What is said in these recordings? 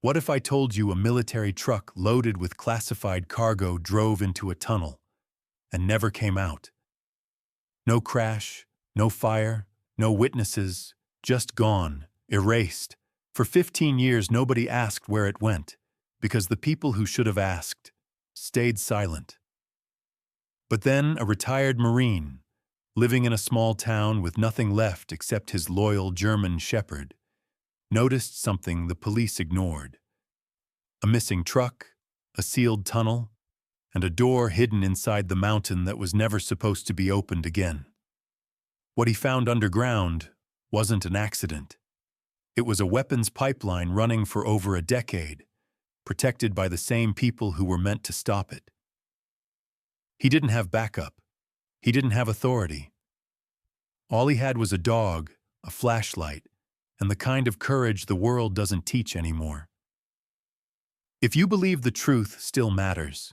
What if I told you a military truck loaded with classified cargo drove into a tunnel and never came out? No crash, no fire, no witnesses, just gone, erased. For 15 years nobody asked where it went, because the people who should have asked stayed silent. But then a retired Marine, living in a small town with nothing left except his loyal German shepherd, noticed something the police ignored. A missing truck, a sealed tunnel, and a door hidden inside the mountain that was never supposed to be opened again. What he found underground wasn't an accident. It was a weapons pipeline running for over a decade, protected by the same people who were meant to stop it. He didn't have backup. He didn't have authority. All he had was a dog, a flashlight, and the kind of courage the world doesn't teach anymore. If you believe the truth still matters,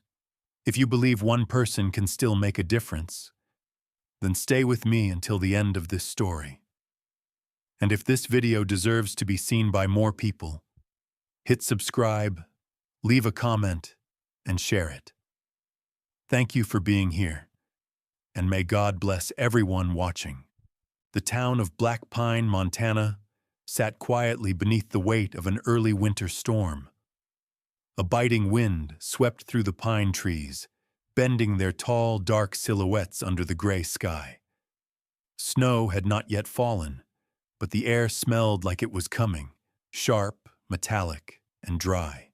if you believe one person can still make a difference, then stay with me until the end of this story. And if this video deserves to be seen by more people, hit subscribe, leave a comment, and share it. Thank you for being here, and may God bless everyone watching. The town of Black Pine, Montana, sat quietly beneath the weight of an early winter storm. A biting wind swept through the pine trees, bending their tall, dark silhouettes under the gray sky. Snow had not yet fallen, but the air smelled like it was coming, sharp, metallic, and dry.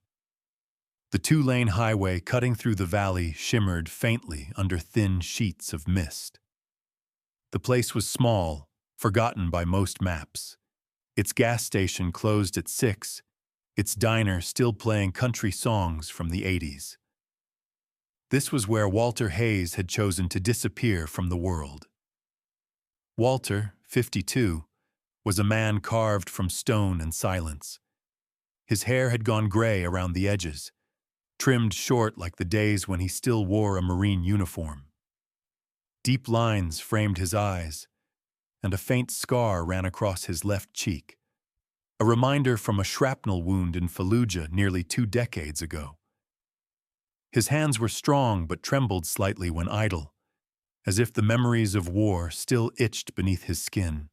The two-lane highway cutting through the valley shimmered faintly under thin sheets of mist. The place was small, forgotten by most maps. Its gas station closed at 6, its diner still playing country songs from the 80s. This was where Walter Hayes had chosen to disappear from the world. Walter, 52, was a man carved from stone and silence. His hair had gone gray around the edges, trimmed short like the days when he still wore a Marine uniform. Deep lines framed his eyes, and a faint scar ran across his left cheek, a reminder from a shrapnel wound in Fallujah nearly 2 decades ago. His hands were strong but trembled slightly when idle, as if the memories of war still itched beneath his skin.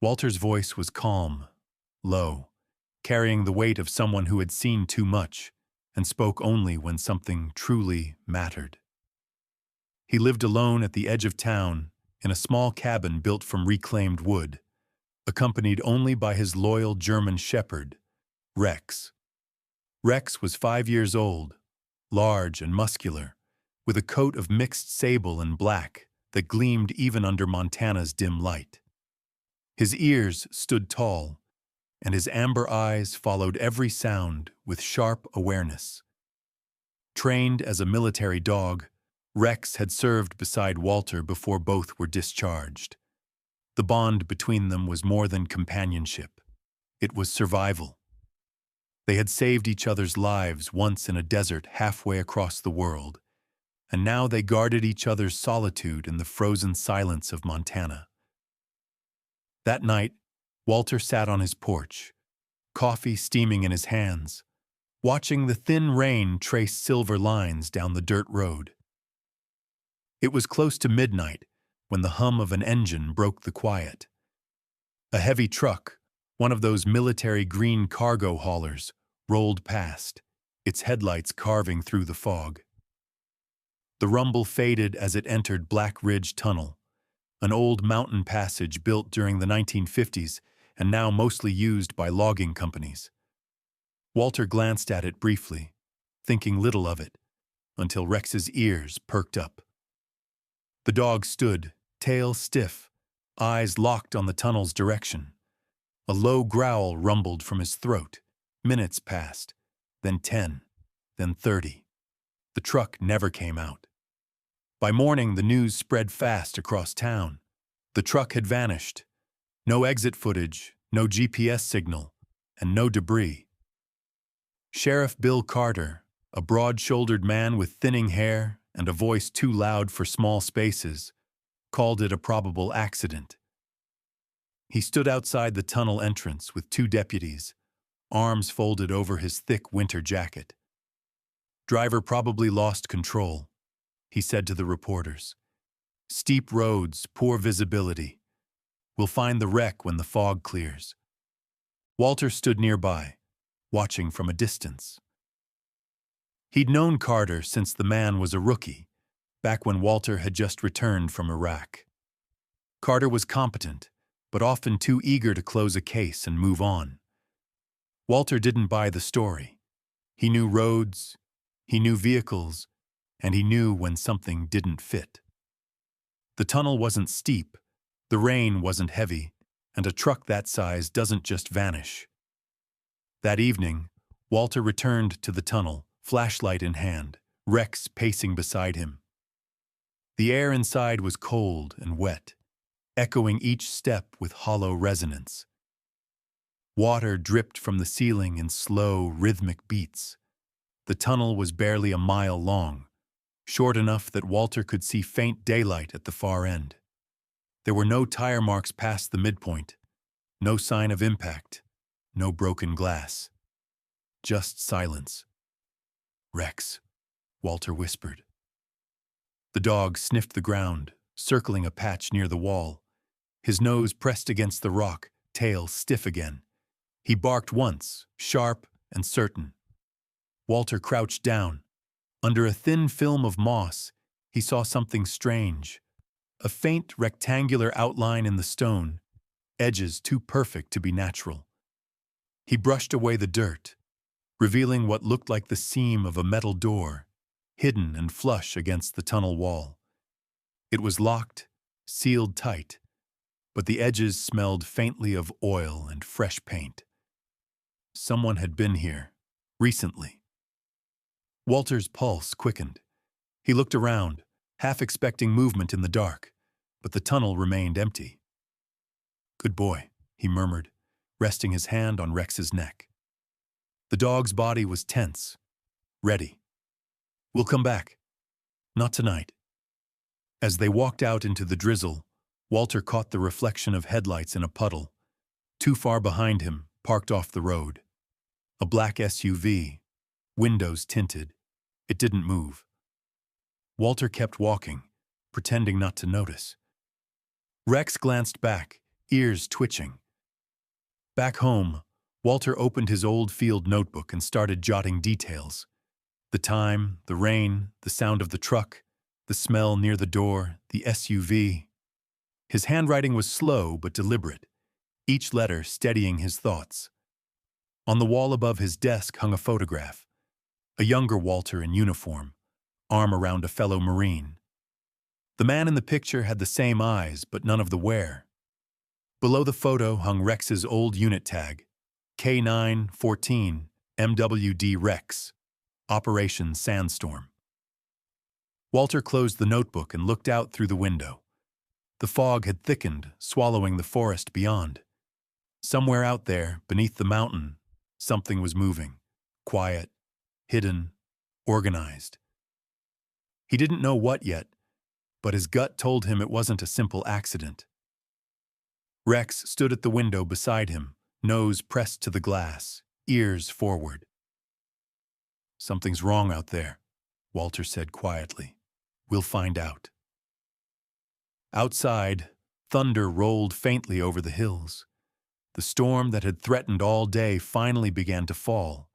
Walter's voice was calm, low, carrying the weight of someone who had seen too much and spoke only when something truly mattered. He lived alone at the edge of town in a small cabin built from reclaimed wood, accompanied only by his loyal German shepherd, Rex. Rex was 5 years old, large and muscular, with a coat of mixed sable and black that gleamed even under Montana's dim light. His ears stood tall, and his amber eyes followed every sound with sharp awareness. Trained as a military dog, Rex had served beside Walter before both were discharged. The bond between them was more than companionship. It was survival. They had saved each other's lives once in a desert halfway across the world, and now they guarded each other's solitude in the frozen silence of Montana. That night, Walter sat on his porch, coffee steaming in his hands, watching the thin rain trace silver lines down the dirt road. It was close to midnight when the hum of an engine broke the quiet. A heavy truck, one of those military green cargo haulers, rolled past, its headlights carving through the fog. The rumble faded as it entered Black Ridge Tunnel, an old mountain passage built during the 1950s and now mostly used by logging companies. Walter glanced at it briefly, thinking little of it, until Rex's ears perked up. The dog stood, tail stiff, eyes locked on the tunnel's direction. A low growl rumbled from his throat. Minutes passed, then 10, then 30. The truck never came out. By morning, the news spread fast across town. The truck had vanished. No exit footage, no GPS signal, and no debris. Sheriff Bill Carter, a broad-shouldered man with thinning hair and a voice too loud for small spaces, called it a probable accident. He stood outside the tunnel entrance with 2 deputies, arms folded over his thick winter jacket. "Driver probably lost control," he said to the reporters. "Steep roads, poor visibility. We'll find the wreck when the fog clears." Walter stood nearby, watching from a distance. He'd known Carter since the man was a rookie, back when Walter had just returned from Iraq. Carter was competent, but often too eager to close a case and move on. Walter didn't buy the story. He knew roads, he knew vehicles, and he knew when something didn't fit. The tunnel wasn't steep, the rain wasn't heavy, and a truck that size doesn't just vanish. That evening, Walter returned to the tunnel, flashlight in hand, Rex pacing beside him. The air inside was cold and wet, echoing each step with hollow resonance. Water dripped from the ceiling in slow, rhythmic beats. The tunnel was barely a mile long, short enough that Walter could see faint daylight at the far end. There were no tire marks past the midpoint, no sign of impact, no broken glass. Just silence. "Rex," Walter whispered. The dog sniffed the ground, circling a patch near the wall. His nose pressed against the rock, tail stiff again. He barked once, sharp and certain. Walter crouched down. Under a thin film of moss, he saw something strange. A faint rectangular outline in the stone, edges too perfect to be natural. He brushed away the dirt, revealing what looked like the seam of a metal door, hidden and flush against the tunnel wall. It was locked, sealed tight, but the edges smelled faintly of oil and fresh paint. Someone had been here, recently. Walter's pulse quickened. He looked around, half expecting movement in the dark, but the tunnel remained empty. "Good boy," he murmured, resting his hand on Rex's neck. The dog's body was tense, ready. "We'll come back. Not tonight." As they walked out into the drizzle, Walter caught the reflection of headlights in a puddle. Too far behind him, parked off the road. A black SUV, windows tinted. It didn't move. Walter kept walking, pretending not to notice. Rex glanced back, ears twitching. Back home, Walter opened his old field notebook and started jotting details. The time, the rain, the sound of the truck, the smell near the door, the SUV. His handwriting was slow but deliberate, each letter steadying his thoughts. On the wall above his desk hung a photograph. A younger Walter in uniform, arm around a fellow Marine. The man in the picture had the same eyes, but none of the wear. Below the photo hung Rex's old unit tag, K914 MWD Rex, Operation Sandstorm. Walter closed the notebook and looked out through the window. The fog had thickened, swallowing the forest beyond. Somewhere out there, beneath the mountain, something was moving, quiet, hidden, organized. He didn't know what yet, but his gut told him it wasn't a simple accident. Rex stood at the window beside him, nose pressed to the glass, ears forward. "Something's wrong out there," Walter said quietly. "We'll find out." Outside, thunder rolled faintly over the hills. The storm that had threatened all day finally began to fall,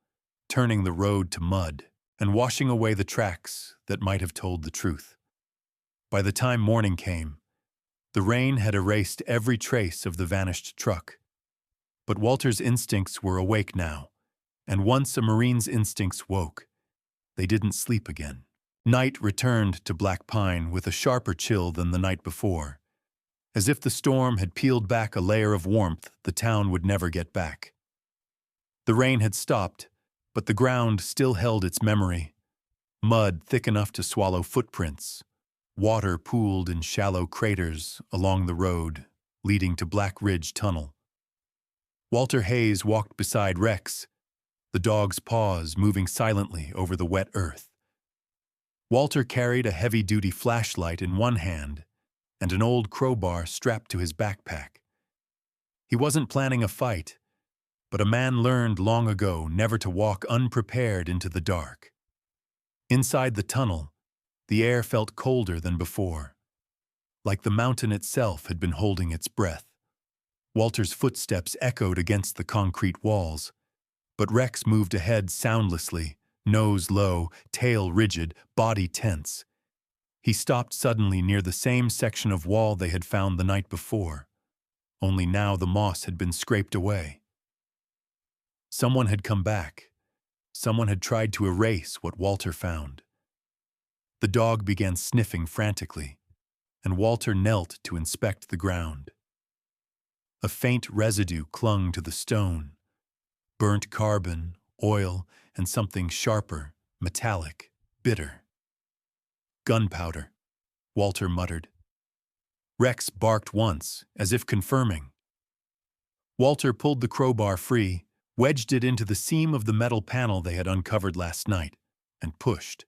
turning the road to mud and washing away the tracks that might have told the truth. By the time morning came, the rain had erased every trace of the vanished truck. But Walter's instincts were awake now, and once a Marine's instincts woke, they didn't sleep again. Night returned to Black Pine with a sharper chill than the night before. As if the storm had peeled back a layer of warmth the town would never get back. The rain had stopped, but the ground still held its memory. Mud thick enough to swallow footprints. Water pooled in shallow craters along the road, leading to Black Ridge Tunnel. Walter Hayes walked beside Rex, the dog's paws moving silently over the wet earth. Walter carried a heavy-duty flashlight in one hand and an old crowbar strapped to his backpack. He wasn't planning a fight, but a man learned long ago never to walk unprepared into the dark. Inside the tunnel, the air felt colder than before, like the mountain itself had been holding its breath. Walter's footsteps echoed against the concrete walls, but Rex moved ahead soundlessly, nose low, tail rigid, body tense. He stopped suddenly near the same section of wall they had found the night before, only now the moss had been scraped away. Someone had come back. Someone had tried to erase what Walter found. The dog began sniffing frantically, and Walter knelt to inspect the ground. A faint residue clung to the stone, burnt carbon, oil, and something sharper, metallic, bitter. Gunpowder, Walter muttered. Rex barked once, as if confirming. Walter pulled the crowbar free, wedged it into the seam of the metal panel they had uncovered last night, and pushed.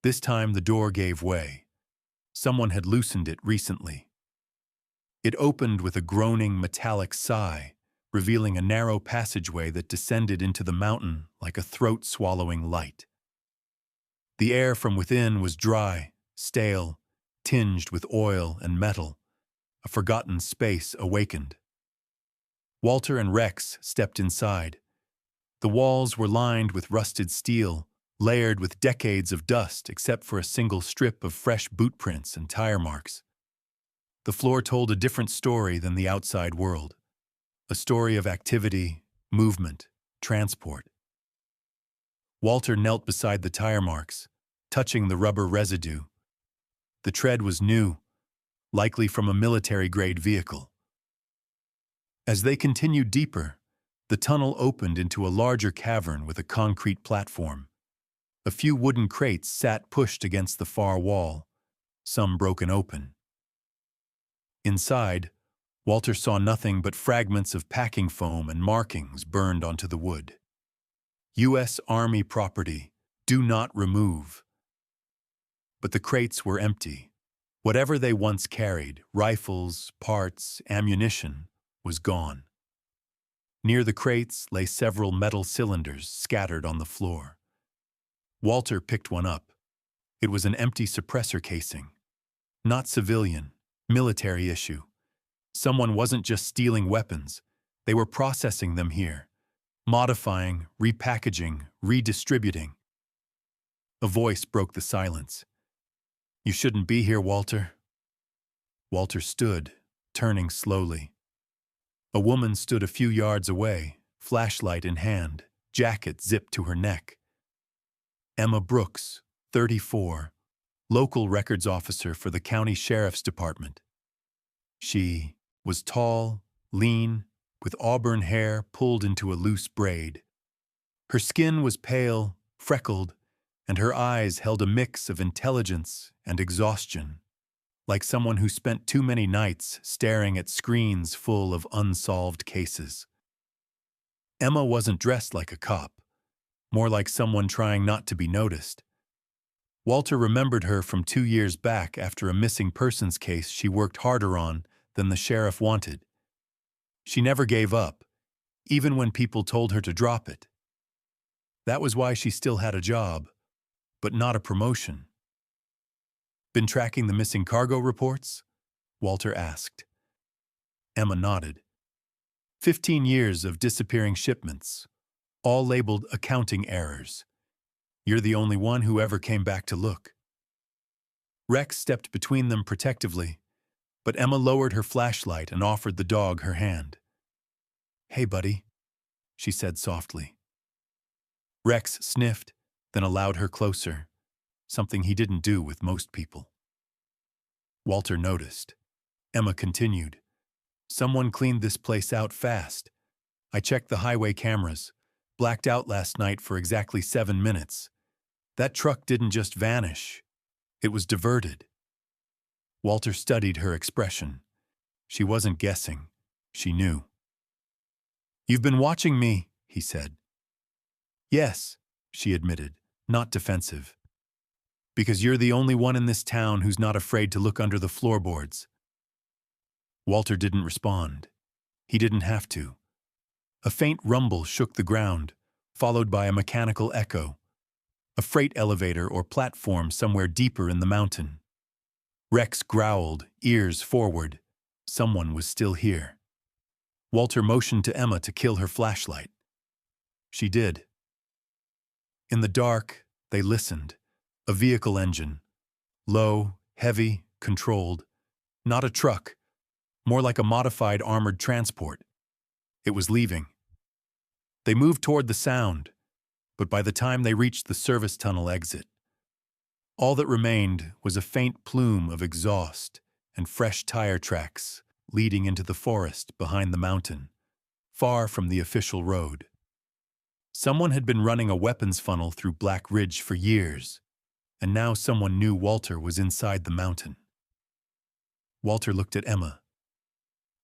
This time the door gave way. Someone had loosened it recently. It opened with a groaning metallic sigh, revealing a narrow passageway that descended into the mountain like a throat-swallowing light. The air from within was dry, stale, tinged with oil and metal. A forgotten space awakened. Walter and Rex stepped inside. The walls were lined with rusted steel, layered with decades of dust except for a single strip of fresh boot prints and tire marks. The floor told a different story than the outside world. A story of activity, movement, transport. Walter knelt beside the tire marks, touching the rubber residue. The tread was new, likely from a military-grade vehicle. As they continued deeper, the tunnel opened into a larger cavern with a concrete platform. A few wooden crates sat pushed against the far wall, some broken open. Inside, Walter saw nothing but fragments of packing foam and markings burned onto the wood. U.S. Army property, do not remove. But the crates were empty. Whatever they once carried, rifles, parts, ammunition, was gone. Near the crates lay several metal cylinders scattered on the floor. Walter picked one up. It was an empty suppressor casing. Not civilian, military issue. Someone wasn't just stealing weapons. They were processing them here, modifying, repackaging, redistributing. A voice broke the silence. "You shouldn't be here, Walter." Walter stood, turning slowly. A woman stood a few yards away, flashlight in hand, jacket zipped to her neck. Emma Brooks, 34, local records officer for the county sheriff's department. She was tall, lean, with auburn hair pulled into a loose braid. Her skin was pale, freckled, and her eyes held a mix of intelligence and exhaustion, like someone who spent too many nights staring at screens full of unsolved cases. Emma wasn't dressed like a cop, more like someone trying not to be noticed. Walter remembered her from 2 years back after a missing persons case she worked harder on than the sheriff wanted. She never gave up, even when people told her to drop it. That was why she still had a job, but not a promotion. "Been tracking the missing cargo reports?" Walter asked. Emma nodded. 15 years of disappearing shipments, all labeled accounting errors. You're the only one who ever came back to look. Rex stepped between them protectively, but Emma lowered her flashlight and offered the dog her hand. "Hey, buddy," she said softly. Rex sniffed, then allowed her closer, something he didn't do with most people. Walter noticed. Emma continued. "Someone cleaned this place out fast. I checked the highway cameras, blacked out last night for exactly 7 minutes. That truck didn't just vanish. It was diverted." Walter studied her expression. She wasn't guessing. She knew. "You've been watching me," he said. "Yes," she admitted, not defensive. "Because you're the only one in this town who's not afraid to look under the floorboards." Walter didn't respond. He didn't have to. A faint rumble shook the ground, followed by a mechanical echo. A freight elevator or platform somewhere deeper in the mountain. Rex growled, ears forward. Someone was still here. Walter motioned to Emma to kill her flashlight. She did. In the dark, they listened. A vehicle engine. Low, heavy, controlled. Not a truck. More like a modified armored transport. It was leaving. They moved toward the sound, but by the time they reached the service tunnel exit, all that remained was a faint plume of exhaust and fresh tire tracks leading into the forest behind the mountain, far from the official road. Someone had been running a weapons funnel through Black Ridge for years, and now someone knew Walter was inside the mountain. Walter looked at Emma.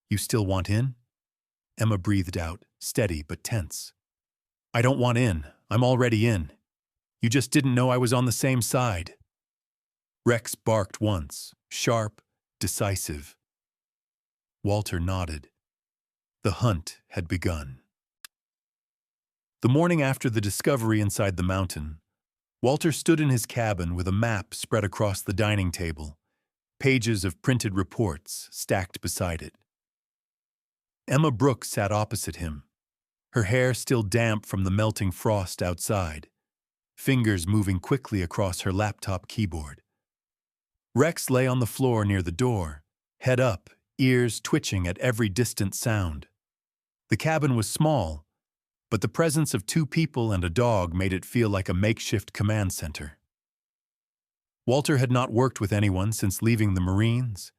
"You still want in?" Emma breathed out, steady but tense. "I don't want in. I'm already in. You just didn't know I was on the same side." Rex barked once, sharp, decisive. Walter nodded. The hunt had begun. The morning after the discovery inside the mountain, Walter stood in his cabin with a map spread across the dining table, pages of printed reports stacked beside it. Emma Brooks sat opposite him, her hair still damp from the melting frost outside, fingers moving quickly across her laptop keyboard. Rex lay on the floor near the door, head up, ears twitching at every distant sound. The cabin was small, but the presence of 2 people and a dog made it feel like a makeshift command center. Walter had not worked with anyone since leaving the Marines,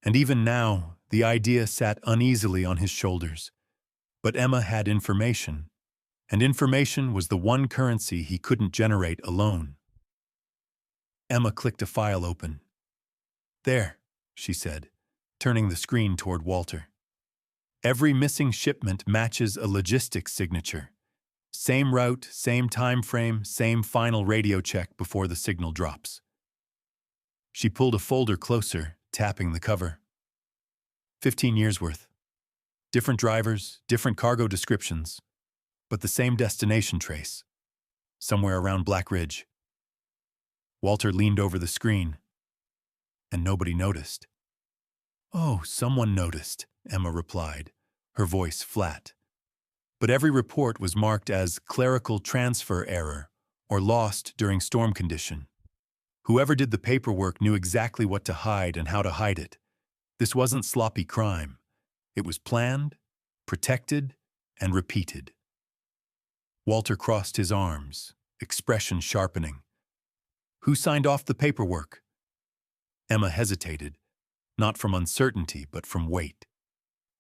and even now the idea sat uneasily on his shoulders. But Emma had information, and information was the one currency he couldn't generate alone. Emma clicked a file open. "There," she said, turning the screen toward Walter. "Every missing shipment matches a logistics signature. Same route, same time frame, same final radio check before the signal drops." She pulled a folder closer, tapping the cover. 15 years worth. Different drivers, different cargo descriptions, but the same destination trace. Somewhere around Black Ridge. Walter leaned over the screen, and nobody noticed. "Oh, someone noticed," Emma replied, her voice flat. But every report was marked as clerical transfer error or lost during storm condition. Whoever did the paperwork knew exactly what to hide and how to hide it. This wasn't sloppy crime. It was planned, protected, and repeated. Walter crossed his arms, expression sharpening. "Who signed off the paperwork?" Emma hesitated, not from uncertainty, but from weight.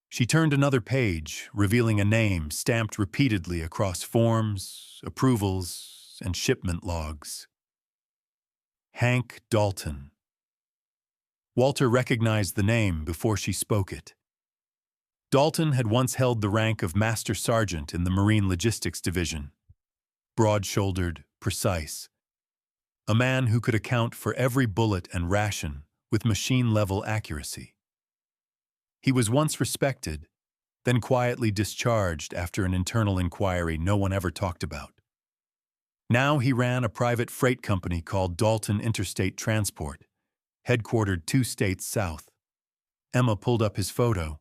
She turned another page, revealing a name stamped repeatedly across forms, approvals, and shipment logs. Hank Dalton. Walter recognized the name before she spoke it. Dalton had once held the rank of Master Sergeant in the Marine Logistics Division. Broad-shouldered, precise. A man who could account for every bullet and ration with machine-level accuracy. He was once respected, then quietly discharged after an internal inquiry no one ever talked about. Now he ran a private freight company called Dalton Interstate Transport, headquartered 2 states south. Emma pulled up his photo.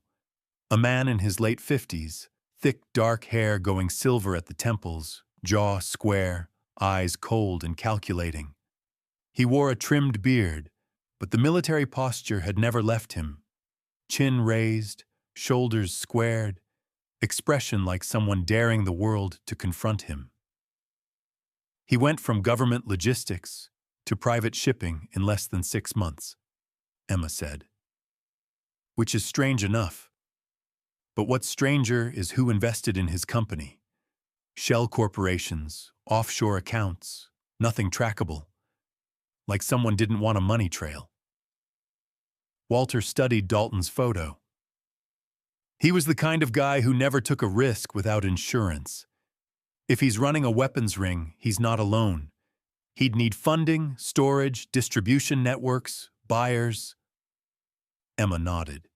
A man in his late 50s, thick dark hair going silver at the temples, jaw square, eyes cold and calculating. He wore a trimmed beard, but the military posture had never left him. Chin raised, shoulders squared, expression like someone daring the world to confront him. He went from government logistics to private shipping in less than 6 months, Emma said. Which is strange enough. But what's stranger is who invested in his company. Shell corporations, offshore accounts, nothing trackable. Like someone didn't want a money trail. Walter studied Dalton's photo. He was the kind of guy who never took a risk without insurance. If he's running a weapons ring, he's not alone. He'd need funding, storage, distribution networks, buyers. Emma nodded.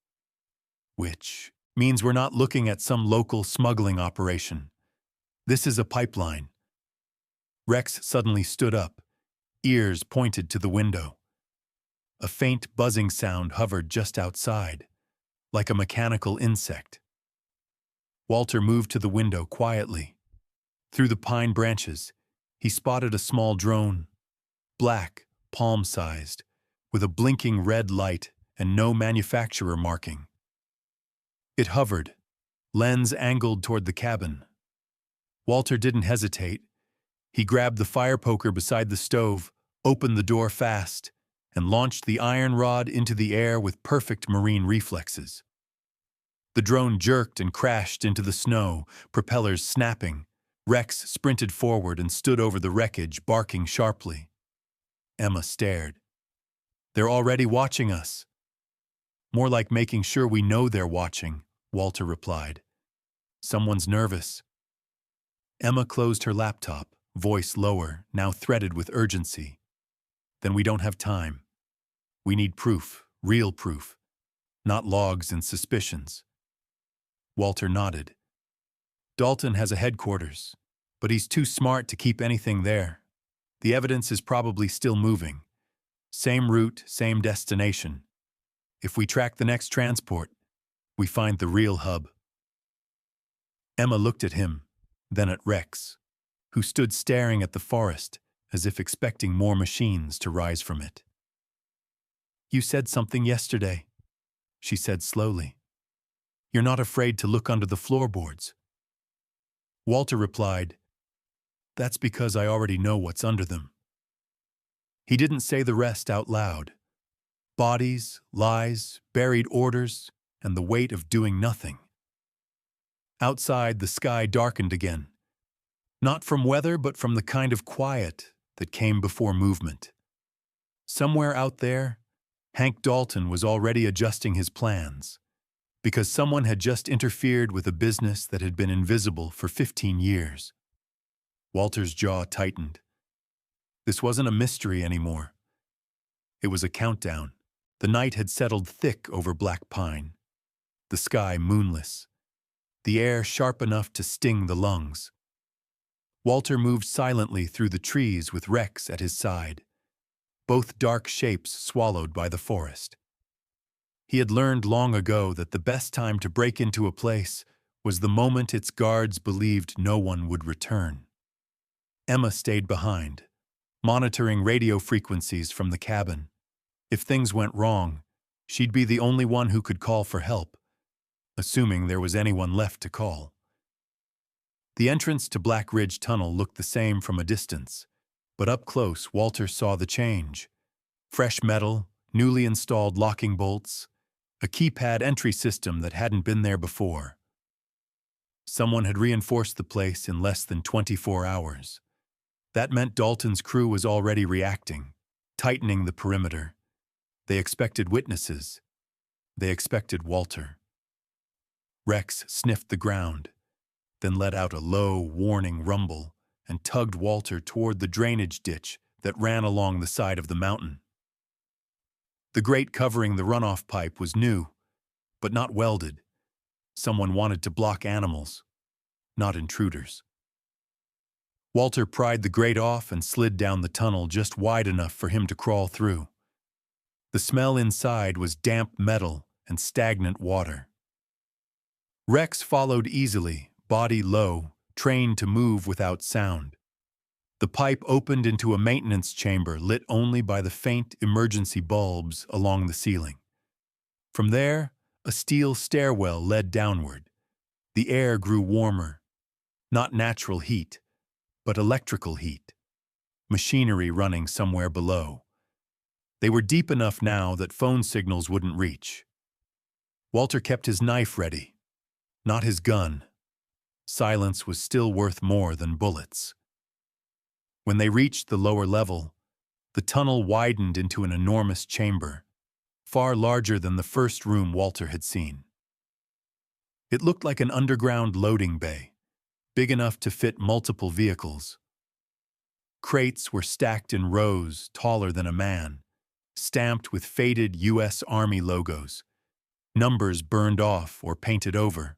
Which means we're not looking at some local smuggling operation. This is a pipeline. Rex suddenly stood up, ears pointed to the window. A faint buzzing sound hovered just outside, like a mechanical insect. Walter moved to the window quietly. Through the pine branches, he spotted a small drone, black, palm-sized, with a blinking red light and no manufacturer marking. It hovered, lens angled toward the cabin. Walter didn't hesitate. He grabbed the fire poker beside the stove, opened the door fast, and launched the iron rod into the air with perfect marine reflexes. The drone jerked and crashed into the snow, propellers snapping. Rex sprinted forward and stood over the wreckage, barking sharply. Emma stared. "They're already watching us." "More like making sure we know they're watching," Walter replied. "Someone's nervous." Emma closed her laptop, voice lower, now threaded with urgency. "Then we don't have time. We need proof, real proof, not logs and suspicions." Walter nodded. "Dalton has a headquarters, but he's too smart to keep anything there. The evidence is probably still moving. Same route, same destination. If we track the next transport, we find the real hub." Emma looked at him, then at Rex, who stood staring at the forest as if expecting more machines to rise from it. "You said something yesterday," she said slowly. "You're not afraid to look under the floorboards." Walter replied, "That's because I already know what's under them." He didn't say the rest out loud. Bodies, lies, buried orders, and the weight of doing nothing. Outside, the sky darkened again. Not from weather, but from the kind of quiet that came before movement. Somewhere out there, Hank Dalton was already adjusting his plans, because someone had just interfered with a business that had been invisible for 15 years. Walter's jaw tightened. This wasn't a mystery anymore. It was a countdown. The night had settled thick over Black Pine. The sky moonless. The air sharp enough to sting the lungs. Walter moved silently through the trees with Rex at his side, both dark shapes swallowed by the forest. He had learned long ago that the best time to break into a place was the moment its guards believed no one would return. Emma stayed behind, monitoring radio frequencies from the cabin. If things went wrong, she'd be the only one who could call for help, assuming there was anyone left to call. The entrance to Black Ridge Tunnel looked the same from a distance, but up close Walter saw the change. Fresh metal, newly installed locking bolts, a keypad entry system that hadn't been there before. Someone had reinforced the place in less than 24 hours. That meant Dalton's crew was already reacting, tightening the perimeter. They expected witnesses. They expected Walter. Rex sniffed the ground, then let out a low, warning rumble and tugged Walter toward the drainage ditch that ran along the side of the mountain. The grate covering the runoff pipe was new, but not welded. Someone wanted to block animals, not intruders. Walter pried the grate off and slid down the tunnel just wide enough for him to crawl through. The smell inside was damp metal and stagnant water. Rex followed easily, body low, trained to move without sound. The pipe opened into a maintenance chamber lit only by the faint emergency bulbs along the ceiling. From there, a steel stairwell led downward. The air grew warmer. Not natural heat, but electrical heat. Machinery running somewhere below. They were deep enough now that phone signals wouldn't reach. Walter kept his knife ready, not his gun. Silence was still worth more than bullets. When they reached the lower level, the tunnel widened into an enormous chamber, far larger than the first room Walter had seen. It looked like an underground loading bay, big enough to fit multiple vehicles. Crates were stacked in rows taller than a man, stamped with faded U.S. Army logos. numbers burned off or painted over.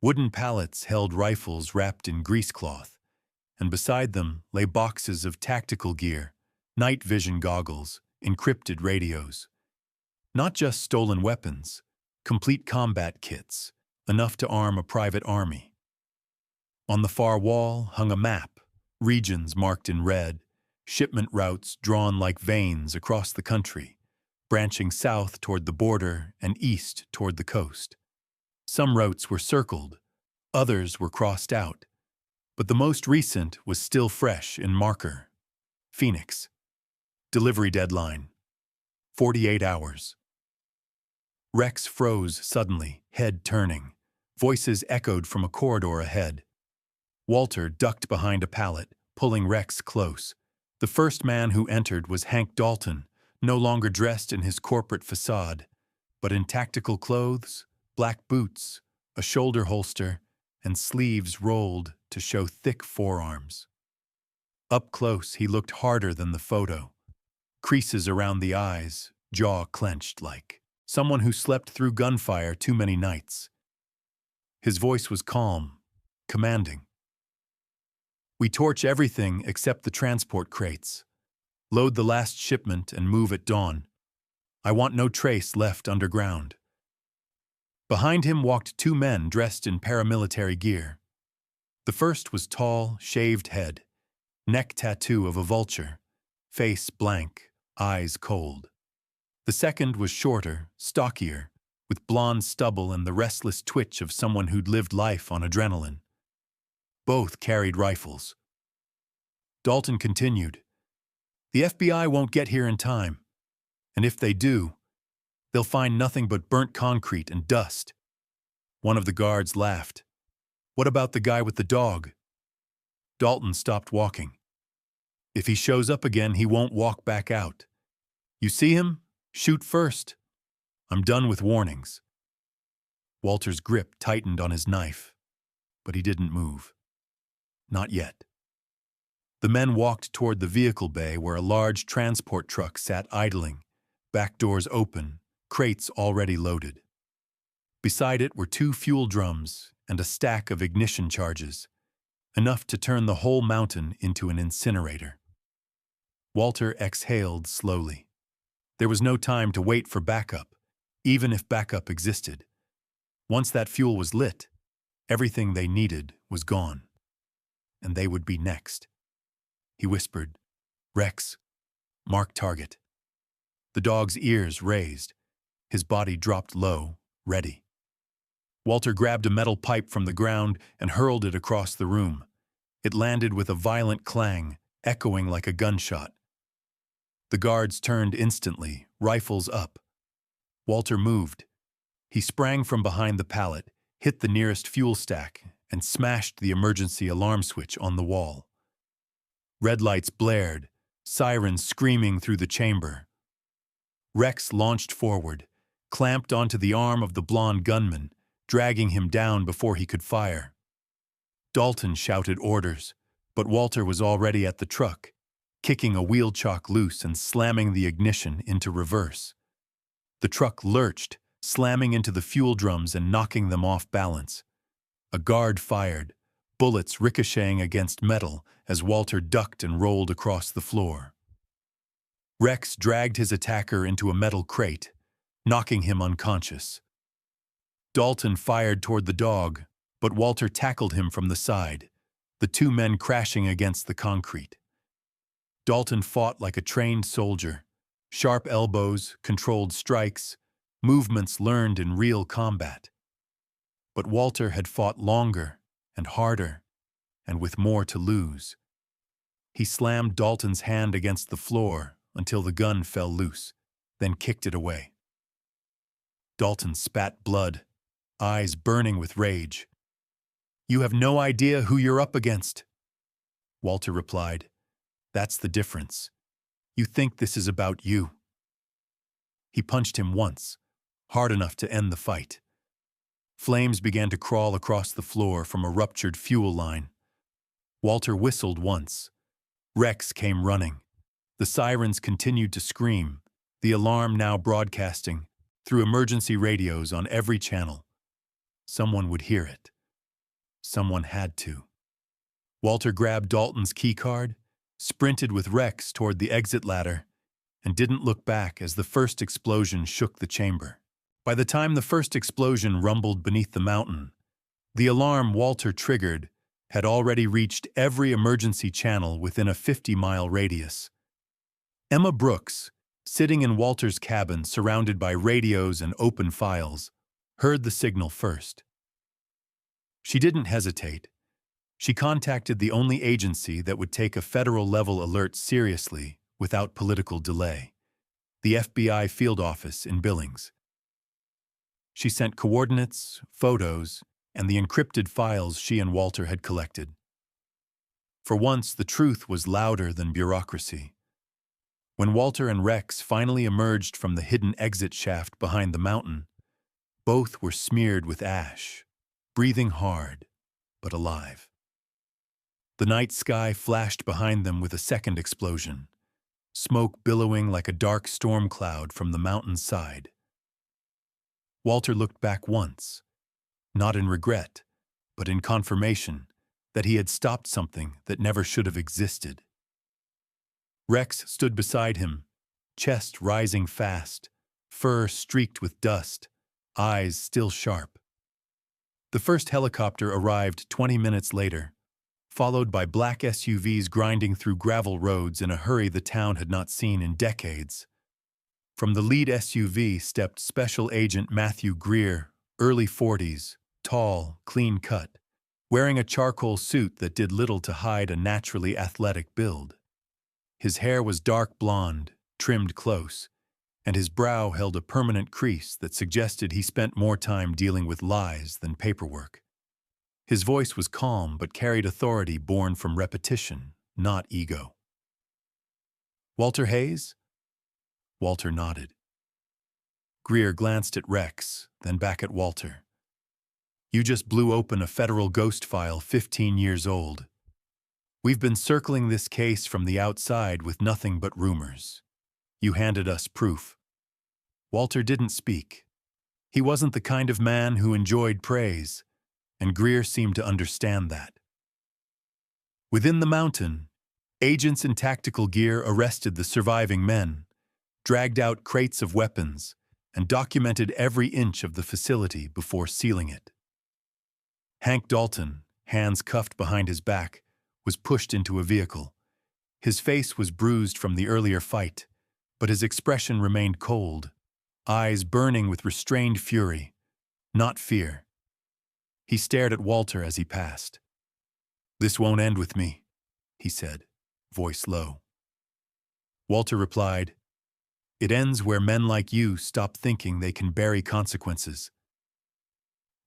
Wooden pallets held rifles wrapped in greasecloth, and beside them lay boxes of tactical gear, night vision goggles, encrypted radios. Not just stolen weapons, complete combat kits, enough to arm a private army. On the far wall hung a map, regions marked in red, shipment routes drawn like veins across the country, branching south toward the border and east toward the coast. Some routes were circled, others were crossed out, but the most recent was still fresh in marker. Phoenix. Delivery deadline. 48 hours. Rex froze suddenly, head turning. Voices echoed from a corridor ahead. Walter ducked behind a pallet, pulling Rex close. The first man who entered was Hank Dalton, no longer dressed in his corporate facade, but in tactical clothes, black boots, a shoulder holster, and sleeves rolled to show thick forearms. Up close, he looked harder than the photo. Creases around the eyes, jaw clenched like someone who slept through gunfire too many nights. His voice was calm, commanding. "We torch everything except the transport crates. Load the last shipment and move at dawn. I want no trace left underground." Behind him walked two men dressed in paramilitary gear. The first was tall, shaved head, neck tattoo of a vulture, face blank, eyes cold. The second was shorter, stockier, with blonde stubble and the restless twitch of someone who'd lived life on adrenaline. Both carried rifles. Dalton continued, "The FBI won't get here in time, and if they do, they'll find nothing but burnt concrete and dust." One of the guards laughed. "What about the guy with the dog?" Dalton stopped walking. "If he shows up again, he won't walk back out. You see him? Shoot first. I'm done with warnings." Walter's grip tightened on his knife, but he didn't move. Not yet. The men walked toward the vehicle bay where a large transport truck sat idling, back doors open, crates already loaded. Beside it were two fuel drums and a stack of ignition charges, enough to turn the whole mountain into an incinerator. Walter exhaled slowly. There was no time to wait for backup, even if backup existed. Once that fuel was lit, everything they needed was gone, and they would be next. He whispered, "Rex, mark target." The dog's ears raised. His body dropped low, ready. Walter grabbed a metal pipe from the ground and hurled it across the room. It landed with a violent clang, echoing like a gunshot. The guards turned instantly, rifles up. Walter moved. He sprang from behind the pallet, hit the nearest fuel stack, and smashed the emergency alarm switch on the wall. Red lights blared, sirens screaming through the chamber. Rex launched forward, clamped onto the arm of the blonde gunman, dragging him down before he could fire. Dalton shouted orders, but Walter was already at the truck, kicking a wheel chock loose and slamming the ignition into reverse. The truck lurched, slamming into the fuel drums and knocking them off balance. A guard fired, bullets ricocheting against metal as Walter ducked and rolled across the floor. Rex dragged his attacker into a metal crate, knocking him unconscious. Dalton fired toward the dog, but Walter tackled him from the side, the two men crashing against the concrete. Dalton fought like a trained soldier, sharp elbows, controlled strikes, movements learned in real combat. But Walter had fought longer and harder, and with more to lose. He slammed Dalton's hand against the floor until the gun fell loose, then kicked it away. Dalton spat blood, eyes burning with rage. "You have no idea who you're up against." Walter replied, "That's the difference. You think this is about you." He punched him once, hard enough to end the fight. Flames began to crawl across the floor from a ruptured fuel line. Walter whistled once. Rex came running. The sirens continued to scream, the alarm now broadcasting, through emergency radios on every channel. Someone would hear it. Someone had to. Walter grabbed Dalton's keycard, sprinted with Rex toward the exit ladder, and didn't look back as the first explosion shook the chamber. By the time the first explosion rumbled beneath the mountain, the alarm Walter triggered had already reached every emergency channel within a 50-mile radius. Emma Brooks, sitting in Walter's cabin surrounded by radios and open files, heard the signal first. She didn't hesitate. She contacted the only agency that would take a federal-level alert seriously without political delay, the FBI field office in Billings. She sent coordinates, photos, and the encrypted files she and Walter had collected. For once, the truth was louder than bureaucracy. When Walter and Rex finally emerged from the hidden exit shaft behind the mountain, both were smeared with ash, breathing hard, but alive. The night sky flashed behind them with a second explosion, smoke billowing like a dark storm cloud from the mountain's side. Walter looked back once, not in regret, but in confirmation that he had stopped something that never should have existed. Rex stood beside him, chest rising fast, fur streaked with dust, eyes still sharp. The first helicopter arrived 20 minutes later, followed by black SUVs grinding through gravel roads in a hurry the town had not seen in decades. From the lead SUV stepped Special Agent Matthew Greer, early 40s, tall, clean-cut, wearing a charcoal suit that did little to hide a naturally athletic build. His hair was dark blonde, trimmed close, and his brow held a permanent crease that suggested he spent more time dealing with lies than paperwork. His voice was calm but carried authority born from repetition, not ego. "Walter Hayes?" Walter nodded. Greer glanced at Rex, then back at Walter. "You just blew open a federal ghost file 15 years old. We've been circling this case from the outside with nothing but rumors. You handed us proof." Walter didn't speak. He wasn't the kind of man who enjoyed praise, and Greer seemed to understand that. Within the mountain, agents in tactical gear arrested the surviving men, dragged out crates of weapons, and documented every inch of the facility before sealing it. Hank Dalton, hands cuffed behind his back, was pushed into a vehicle. His face was bruised from the earlier fight, but his expression remained cold, eyes burning with restrained fury, not fear. He stared at Walter as he passed. "This won't end with me," he said, voice low. Walter replied, "It ends where men like you stop thinking they can bury consequences."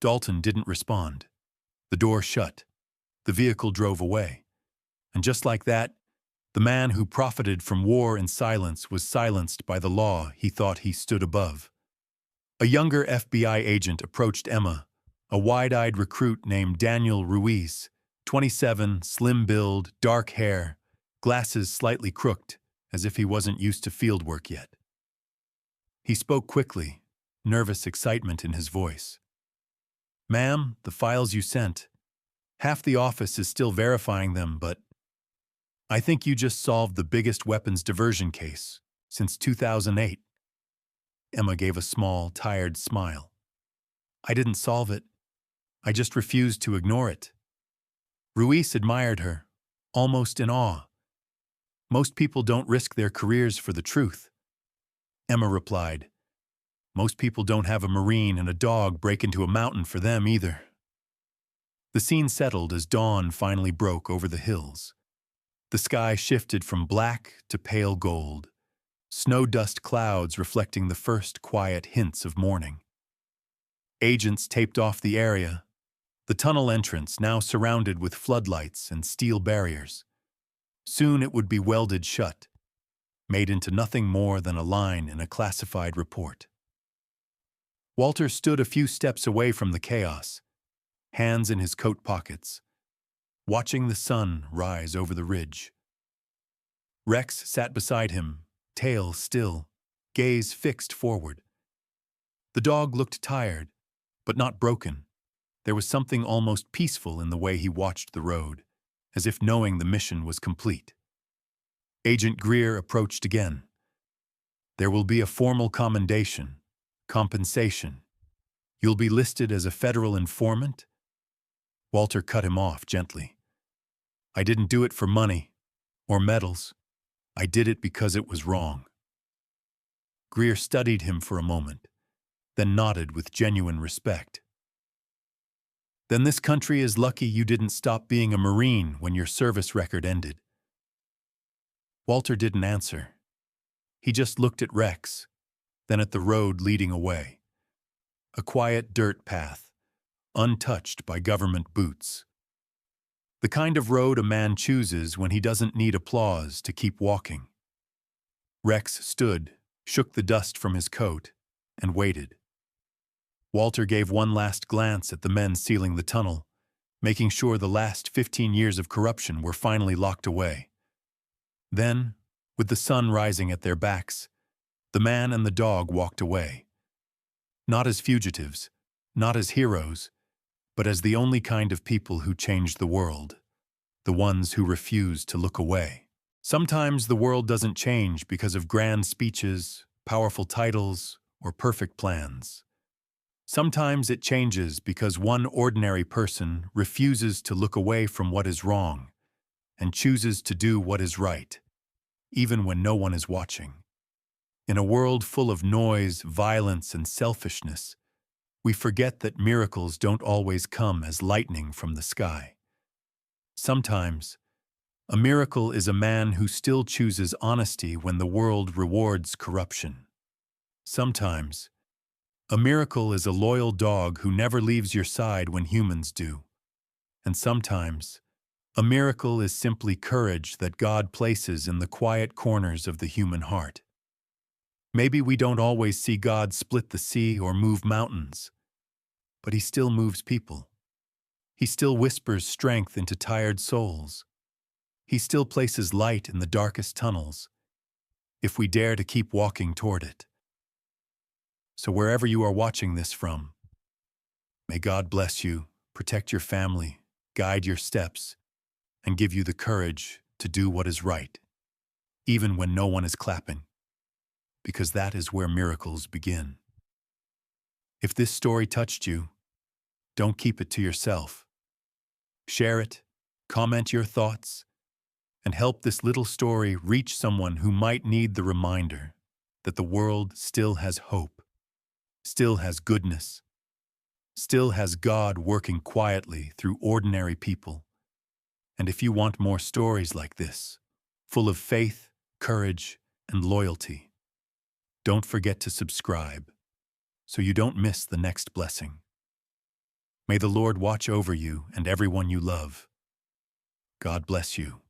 Dalton didn't respond. The door shut. The vehicle drove away. And just like that, the man who profited from war and silence was silenced by the law he thought he stood above. A younger FBI agent approached Emma, a wide-eyed recruit named Daniel Ruiz, 27, slim build, dark hair, glasses slightly crooked, as if he wasn't used to field work yet. He spoke quickly, nervous excitement in his voice. "Ma'am, the files you sent. Half the office is still verifying them, but I think you just solved the biggest weapons diversion case since 2008. Emma gave a small, tired smile. "I didn't solve it. I just refused to ignore it." Ruiz admired her, almost in awe. "Most people don't risk their careers for the truth." Emma replied, "Most people don't have a Marine and a dog break into a mountain for them either." The scene settled as dawn finally broke over the hills. The sky shifted from black to pale gold, snow dust clouds reflecting the first quiet hints of morning. Agents taped off the area, the tunnel entrance now surrounded with floodlights and steel barriers. Soon it would be welded shut, made into nothing more than a line in a classified report. Walter stood a few steps away from the chaos, hands in his coat pockets, watching the sun rise over the ridge. Rex sat beside him, tail still, gaze fixed forward. The dog looked tired, but not broken. There was something almost peaceful in the way he watched the road, as if knowing the mission was complete. Agent Greer approached again. There will be a formal commendation, compensation. You'll be listed as a federal informant? Walter cut him off gently. I didn't do it for money or medals. I did it because it was wrong. Greer studied him for a moment, then nodded with genuine respect. Then this country is lucky you didn't stop being a Marine when your service record ended. Walter didn't answer. He just looked at Rex, then at the road leading away. A quiet dirt path, untouched by government boots. The kind of road a man chooses when he doesn't need applause to keep walking. Rex stood, shook the dust from his coat, and waited. Walter gave one last glance at the men sealing the tunnel, making sure the last 15 years of corruption were finally locked away. Then, with the sun rising at their backs, the man and the dog walked away. Not as fugitives, not as heroes, but as the only kind of people who changed the world, the ones who refused to look away. Sometimes the world doesn't change because of grand speeches, powerful titles, or perfect plans. Sometimes it changes because one ordinary person refuses to look away from what is wrong and chooses to do what is right, even when no one is watching. In a world full of noise, violence, and selfishness, we forget that miracles don't always come as lightning from the sky. Sometimes, a miracle is a man who still chooses honesty when the world rewards corruption. Sometimes, a miracle is a loyal dog who never leaves your side when humans do. And sometimes, a miracle is simply courage that God places in the quiet corners of the human heart. Maybe we don't always see God split the sea or move mountains, but He still moves people. He still whispers strength into tired souls. He still places light in the darkest tunnels, if we dare to keep walking toward it. So wherever you are watching this from, may God bless you, protect your family, guide your steps, and give you the courage to do what is right, even when no one is clapping, because that is where miracles begin. If this story touched you, don't keep it to yourself. Share it, comment your thoughts, and help this little story reach someone who might need the reminder that the world still has hope, still has goodness, still has God working quietly through ordinary people. And if you want more stories like this, full of faith, courage, and loyalty, don't forget to subscribe so you don't miss the next blessing. May the Lord watch over you and everyone you love. God bless you.